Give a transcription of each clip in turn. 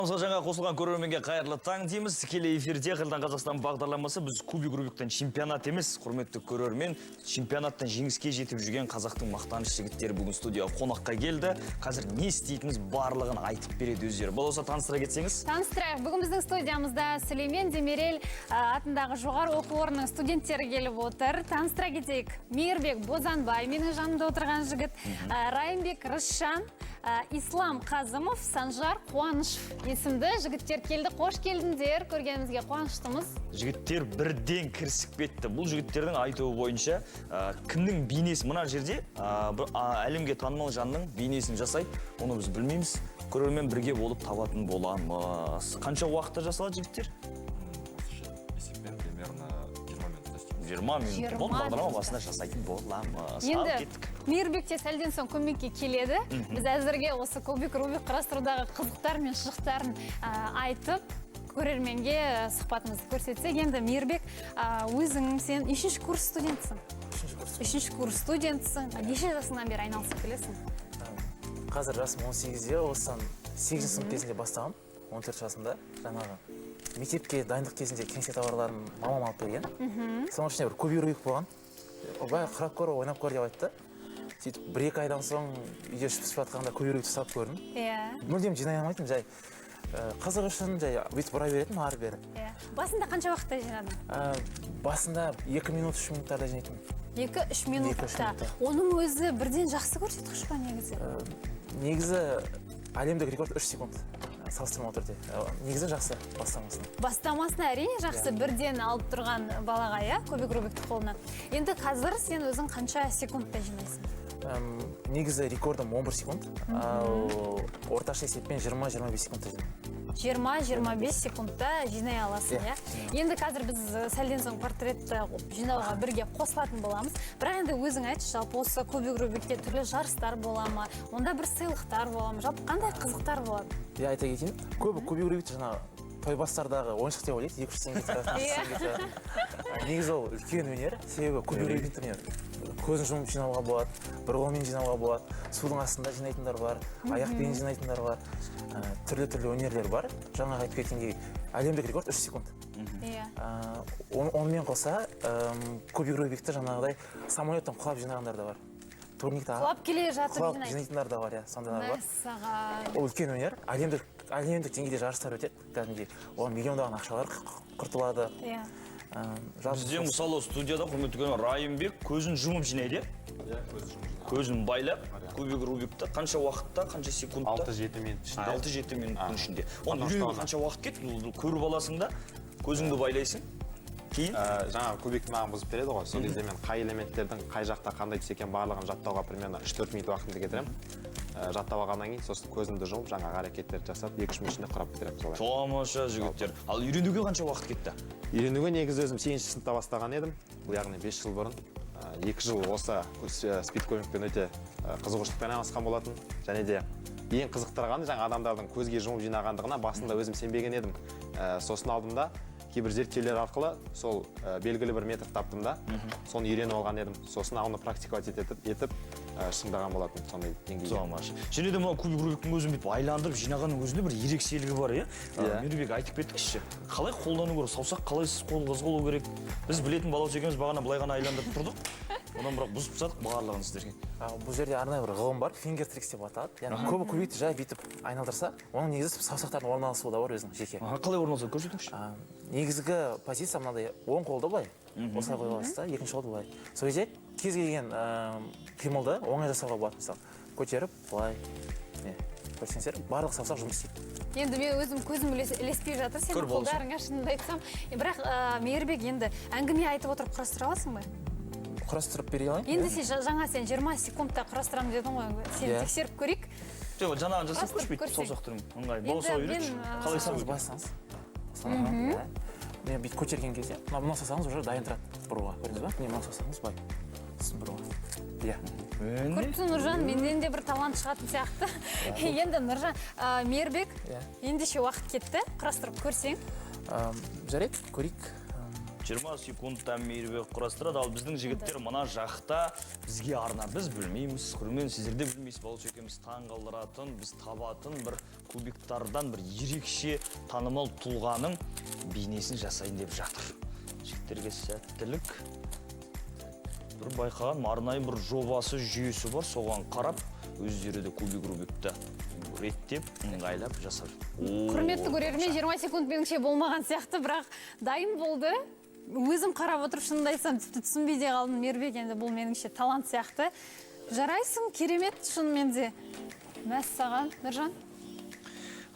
Жаңа қосылған көрерменге қайырлы таң дейміз. Тікелей эфирде Қырдан Қазақстан бағдарламасы. Біз Кубик Рубиктен чемпионат емес, құрметті көрермен. Чемпионаттан жеңіске жетіп жүрген қазақтың мақтаныш жігіттері бүгін студияға қонаққа келді. Қазір не істейтініміз барлығын айтып береді өздері. Болса таныстыра кетсеңіз. Таныстырайық. Бүгін біздің студиямызда Сүлеймен Демирел атындағы жоғары оқу орнының студенттері келіп отыр. Таныстыра кетейік. Мейірбек Бозанбай, менің жанымда отырған жігіт, Райымбек Рысшан, Ислам Қазымов, Санжар Қуанышев есімді жігіттер келді. Қош келдіңдер, көргенімізге қуаныштымыз. Жігіттер бірден кірісіп кетті. Бұл жігіттердің айтуы бойынша кімнің бейнесі мына жерде әлемге танымал жанның бейнесін жасайды. Оны біз білмейміз. Көрермен бірге болып табатын боламыз. Қанша уақытта жасалады жігіттер? Есеппен примерно 20 20 минут. минут. Бұл бағдарлама басында жасайтын боламыз. Енді Мейірбек те сәлден соң көмекке келеді. Біз әзірге осы Кубик Рубик құрастырудағы қызықтар мен шықтарын айтып, көрерменге сұхбатымызды көрсетсек. Енді Мейірбек, өзің сен 3-ші курс студентсің. 3-ші курс студентсің. Неше жасыңнан бері айналысып келесің? Қазір жасым 18-де, осыдан 8-ші сынып кезінде бастағам, 14 жасымда. Жаңағы мектепке дайындық кезінде кеңсе товарларын мамам алып берген. Соның ішінде бір Кубик Рубик болған. Бай қырап көр, ойнап көр деп айтты. Сөйтіп 1-2 айдан соң үйде ішіп жатқанда Кубик Рубикті салып көрдім. Мүлдем жинай алмайтын, жай қызық үшін жай бүйтіп бұра беретін ары-бері. Басында қанша уақытта жинадың? Басында 2 минут, 3 минуттарда жинайтын. 2-3 минутта. Оның өзі бірден жақсы көрсеткіш па негізі? Негізі әлемдік рекорд 3 секунд. Салыстырма отырды. Негізі жақсы бастамасына. Бастамасына әрине жақсы, бірден алып тұрған балаға, иә, Кубик Рубикті қолына. Енді қазір сен өзің қанша секундта жинайсың? Негізі рекордым 11 секунд, ал орташа есеппен 20-25 секундта жинаймын. 20-25 секундта жинай аласың, иә? Енді қазір біз сәлден соң портретті жинауға бірге қосылатын боламыз. Бірақ енді өзің айтшы, жалпы осы Кубик Рубикте түрлі жарыстар бола ма? Онда бір сыйлықтар бола ма? Жалпы қандай қызықтар болады? Айта кетейін, көбі Кубик Рубикті жаңағы тойбастардағы ойыншық деп ойлайды, 200 теңге тұрады. Негізі ол үлкен өнер, себебі Кубик Рубикті көзін жұмып жинауға болады, бір қолмен жинауға болады, судың астында жинайтындар бар, аяқпен жинайтындар бар, түрлі өнерлер бар. Жаңағы айтып кеткендей, әлемдік рекорд 3 секунд. Онымен қоса, Кубик Рубикті жаңағыдай самолеттен құлап жинағандар да бар. Құлап келе жатып жинайтындар да бар, сондайлар бар. Мәссаған. Ол үлкен өнер, әлемдік деңгейде жарыстар өтеді, кәдімгідей. Оған миллиондаған ақшалар құртылады. Бізде мысалы студияда құрметті көрермен Райымбек көзін жұмып жинайды. Көзін байлап, Кубик Рубикті қанша уақытта, қанша секундта? 6-7 минут ішінде. 6-7 минуттың ішінде. Оны үйренуге қанша уақыт кетті? Көріп аласың да, көзіңді байлайсың. Кейін? Жаңағы кубикті маған бұзып береді ғой. Сол кезде мен қай элементтердің қай жақта қандай түс екенін барлығын жаттауға примерно 3-4 минут уақытымды кетіремін. Жаттап алғаннан кейін сосын көзімді жұмып жаңағы әрекеттерді жасап 2-3 минут ішінде құрап бітіремін солай. Тамаша жігіттер. Ал үйренуге қанша уақыт кетті? Үйренуге негізі өзім 8-ші сыныпта бастаған едім. Бұл яғни 5 жыл бұрын. 2 жыл осы спид көмекпен өте қызығушылықпен айналысқан болатын. Және де ең қызықтырғаны жаңа адамдардың көзге жұмып жинағандығына басында өзім сенбеген едім. Сосын алдымда кейбір зерттеулер арқылы сол белгілі бір метод таптым да, соны үйреніп алған едім. Сосын оны практиковать етіп шыңдаған болатын сондай деңгейде. Тамаша. Және де мына Кубик Рубиктің өзін бүйтіп айландырып жинағанның өзінде бір ерекшелігі бар, иә? Мейірбек айтып кеттікші. Қалай қолдану керек? Саусақ қалай қозғалу керек? Біз білетін балауыз екеуміз бағана былай ғана айландырып тұрдық. Одан бірақ бұзып тастадық барлығын сіздерге. Бұл жерде арнайы бір ғылым бар, фингер трикс деп аталады. Яғни көбі Кубикті жай бүйтіп айналдырса, оның негізі саусақтардың орналасуы да бар өзінің жеке. Қалай орналасады? Көрсетіңізші. Негізгі позиция мынадай, оң қолды былай, осылай қойып аласыз да, екінші қолды былай. Сол кезде кез келген қимылды оңай жасауға болады, мысалы, көтеріп, былай. Көрсеңіздер, барлық саусақ жұмыс істейді. Енді мен өзім көзім ілеспей жатыр, сенің қолдарыңа шынымды айтсам. Бірақ Мейірбек енді әңгіме айтып отырып құрастыра аласың ба? Құрастырып бере алайын. Енді жаңа сен 20 секундта құрастырамын дедің ғой, сен тексеріп көрейік. Жоқ, жаңағы жасап көршпейді саусақтырым. Оңай, болса үйретші. Қалай сабыз бассаңыз. Мен бүйтіп көтерген кезде, мынау саусағыңыз уже дайын тұрады бұруға. Көрдіңіз ба? Мынау саусағыңыз бай. Сосын бұруға. Көріпсің, Нұржан, менен де бір талант шығатын сияқты. Енді Нұржан, Мейірбек, ендеше уақыт кетті, құрастырып көрсең. Жарайды, көрейік. 20 секундта Мейірбек құрастырады, ал біздің жігіттер мына жақта бізге арна. Біз білмейміз, көрермен сіздер де білмейсіз, балауыз екеуміз таң қалдыратын, біз табатын бір кубиктардан бір ерекше танымал тұлғаның бейнесін жасайын деп жатыр. Жігіттерге сәттілік. Бір байқаған арнайы бір жобасы, жүйесі бар, соған қарап, өздері де кубик Рубикті реттеп, ыңғайлап жасап. Құрметті көрермен, 20 секунд меніңше болмаған сияқты, бірақ дайын болды. Өзім қарап отырып шынымды айтсам, тіпті түсінбей де қалдым. Мейірбек, енді бұл меніңше талант сияқты. Жарайсың, керемет шынымен де. Мәссаған, Нұржан.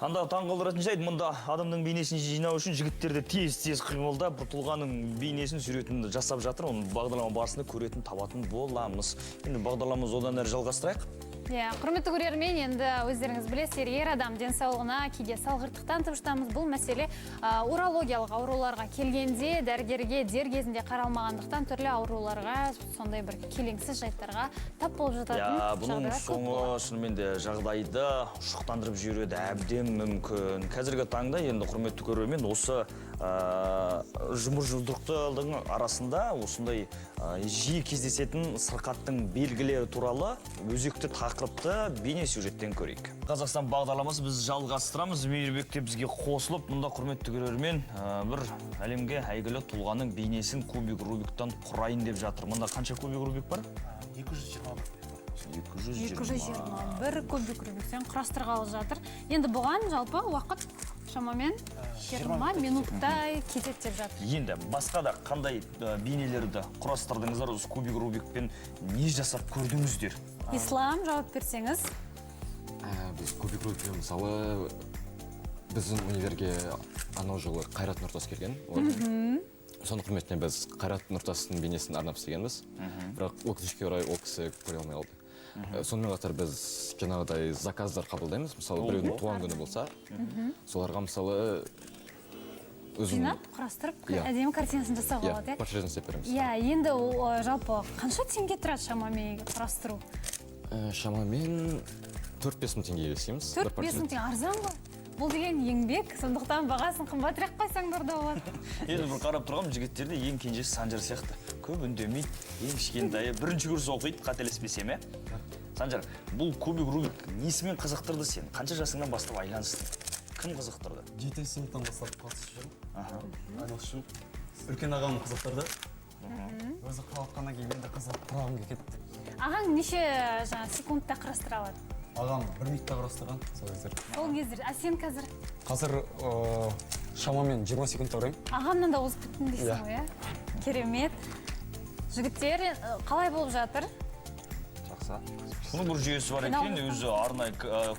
Анда таңғалдыратын жайт, мұнда адамның бейнесін жинау үшін жігіттерді тез қимылдап, бір тұлғаның бейнесін, суретін жасап жатыр. Оның бағдарлама барысында көретін, табатын боламыз. Енді бағдарламамыз одан әрі жалғастырайық. Құрметті көрермен, енді өздеріңіз білесіздер, ер адам денсаулығына кейде салғырттықтан тыныштамыз. Бұл мәселе урологиялық ауруларға келгенде дәрігерге дер кезінде қаралмағандықтан түрлі ауруларға, сондай бір келеңсіз жайттарға тап болып жататын бұның жағдайлар көп соңы болады. шынымен де жағдайды шұқтандырып жібереді әбден мүмкін. Қазіргі таңда енді құрметті көрермен осы жұмыржылдықтың арасында осындай жиі кездесетін сырқаттың белгілері туралы өзекті тақырыпты бейне сюжеттен көрейік. Қазақстан бағдарламасы біз жалғастырамыз. Мейірбек те бізге қосылып, мұнда құрметті көрермен бір әлемге әйгілі тұлғаның бейнесін кубик Рубиктан құрайын деп жатыр. Мұнда қанша кубик Рубик бар? 221 кубик Рубиктен құрастырғалы жатыр. Енді бұған жалпы уақыт шамамен 20 минуттай кетеді деп жатыр. Енді басқа да қандай бейнелерді құрастырдыңыздар, осы кубик Рубикпен не жасап көрдіңіздер? Ислам, жауап берсеңіз. Біз кубик Рубикпен мысалы біздің универге анау жылы Қайрат Нұртас келген. Соның құрметіне біз Қайрат Нұртастың бейнесін арнап істегенбіз. Бірақ өкінішке орай ол кісі көре алмай қалды. Сонымен қатар біз жаңағыдай заказдар қабылдаймыз. Мысалы біреудің туған күні болса, соларға мысалы өзім Жинап, құрастырып, әдемі картинасын жасауға болады. портретін істеп береміз. Енді жалпы қанша теңге тұрады шамамен құрастыру? Шамамен 4-5 мың теңге есейміз. 4-5 мың теңге арзан ғой. Бұл деген еңбек, сондықтан бағасын қымбатырақ қойсаңдар да болады. Енді бір қарап тұрғам, жігіттерде ең кенжесі Санжар сияқты. Көп үндемейді, ең кішкентайы. Бірінші курс оқиды, қателеспесем, Санжар, бұл кубик Рубик несімен қызықтырды сен? Қанша жасыңнан бастап айланыстың? Кім қызықтырды? 7 сыныптан бастап қатысып жүрмін. Айналысып жүрмін. Үлкен ағам қызықтырды. Өзі қалатқаннан кейін енді қызығып құрағым кетті. Ағаң неше секундта құрастыра алады? Ағам 1 минутта құрастырған сол кездер. Ол кездер, а сен қазір? Қазір шамамен 20 секундта құраймын. Ағамнан да озып біттім дейсің ғой, Керемет. Жігіттер қалай болып жатыр? Жақсы. Бұның бір жүйесі бар екен, өзі арнайы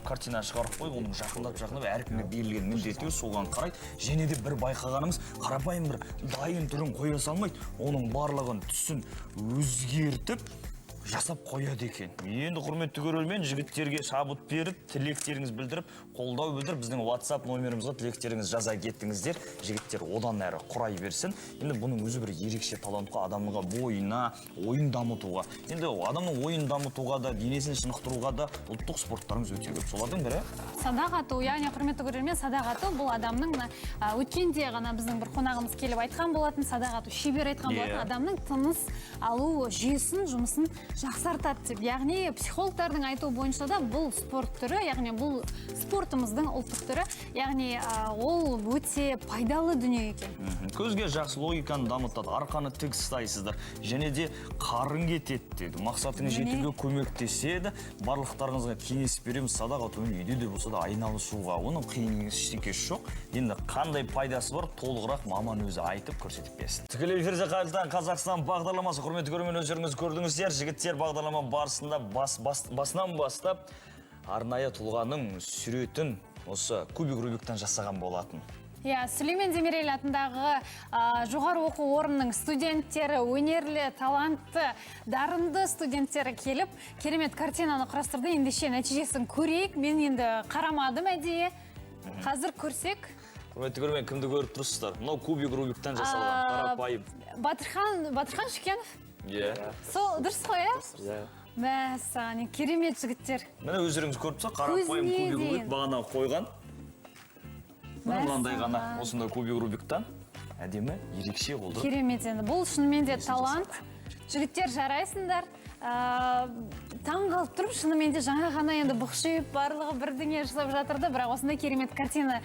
картина шығарып қойып, оның жақындап әркімге берілген міндеті соған қарайды. Және де бір байқағанымыз, қарапайым бір дайын түрін қоя салмайды, оның барлығын түсін өзгертіп жасап қояды екен. Енді құрметті көрермен, жігіттерге шабыт беріп, тілектеріңіз білдіріп, қолдау білдіріп, біздің WhatsApp номерімізге тілектеріңіз жаза кеттіңіздер. Жігіттер одан әрі құрай берсін. Енді бұның өзі бір ерекше талантқа, адамға бойына, ойын дамытуға. Енді адамның ойын дамытуға да, денесін шынықтыруға да ұлттық спорттарымыз өте көп. Солардың бірі Садақ ату, яғни құрметті көрермен, садақ ату бұл адамның өткенде ғана біздің бір қонағымыз келіп айтқан болатын, садақ ату шебер айтқан болатын, адамның тыныс алу жүйесін, жұмысын жақсартады деп. Яғни психологтардың айтуы бойынша да бұл спорт түрі, яғни бұл спортымыздың ұлттық түрі, яғни ол өте пайдалы дүние екен. Көзге жақсы логиканы дамытады, арқаны тік ұстайсыздар, және де қарын кетеді деді. Мақсатыңыз жетуге көмектеседі. Барлықтарыңызға кеңес береміз, садақ атумен үйде де болса да айналысуға. Оның қиын ештеңесі жоқ. Енді қандай пайдасы бар, толығырақ маман өзі айтып көрсетіп берсін. Тікелей эфирде қайырлы Қазақстан бағдарламасы, құрметті көрермен, өздеріңіз көрдіңіздер. Жігіттер бағдарлама барысында басынан бастап арнайы тұлғаның суретін осы кубик Рубиктан жасаған болатын. Сүлеймен Демирел атындағы жоғары оқу орнының студенттері, өнерлі, талантты, дарынды студенттері келіп, керемет картинаны құрастырды. Ендеше нәтижесін көрейік. Мен енді қарамадым әдейі. Қазір көрсек. Құрметті көрермен, кімді көріп тұрсыздар? Мынау кубик Рубиктан жасалған, қарапайым. Батырхан Шүкенов? Сол дұрыс қой, Мәссаған, керемет жігіттер. Міне өздеріңіз көріп тұрсыз, қарапайым кубик Рубик бағана қойған. Мынандай ғана осындай кубик Рубиктан әдемі, ерекше болды. Керемет енді. Бұл шынымен де талант. Жігіттер жарайсыңдар. таң қалып тұрып, шынымен де жаңа ғана енді бұқшиып барлығы бірдеңе жасап жатырды, бірақ осындай керемет картина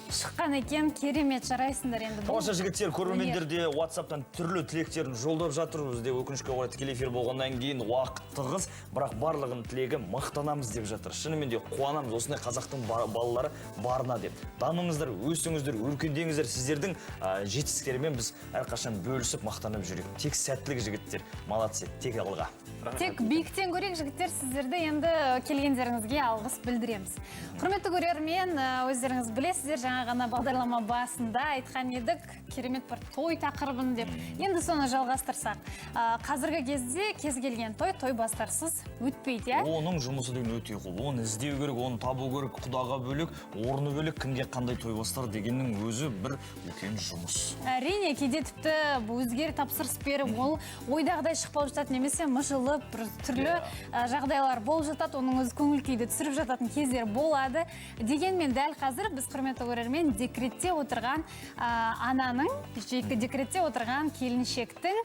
шыққан екен. Керемет, жарайсыңдар енді. Тамаша жігіттер, көрермендер де WhatsApp-тан түрлі тілектерін жолдап жатыр. Бізде өкінішке орай тікелей эфир болғаннан кейін уақыт тығыз, бірақ барлығын тілегі мақтанамыз деп жатыр. Шынымен де қуанамыз осындай қазақтың балалары барына деп. Дамыңыздар, өсіңіздер, өркендеңіздер. Сіздердің жетістіктерімен біз әрқашан бөлісіп мақтанып жүрейік. Тек сәттілік жігіттер, молодцы, тек алға. Тек биіктен көрейік жігіттер, сіздерді енді келгендеріңізге алғыс білдіреміз. Құрметті көрермен, өздеріңіз білесіздер, жаңа ғана бағдарлама басында айтқан едік, керемет бір той тақырыбын деп. Енді соны жалғастырсақ, қазіргі кезде кез келген той бастарсыз өтпейді, иә? Оның жұмысы деген өте қол. Оны іздеу керек, оны табу керек, құдаға бөлек, орны бөлек, кімге қандай той бастар дегеннің өзі бір үлкен жұмыс. Әрине, кейде тіпті өзгері тапсырыс беріп, ол ойдағыдай шықпау жатады, немесе мыжылып, бір түрлі жағдайлар болып жатады, оның өзі көңіл күйді түсіріп жататын кездер болады. Дегенмен дәл қазір біз құрметті көрермен декретте отырған ананың, декретте отырған келіншектің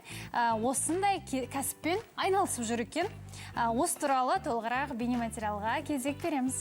осындай кәсіппен айналысып жүр екен. Осы туралы толығырақ бейнематериалға кезек береміз.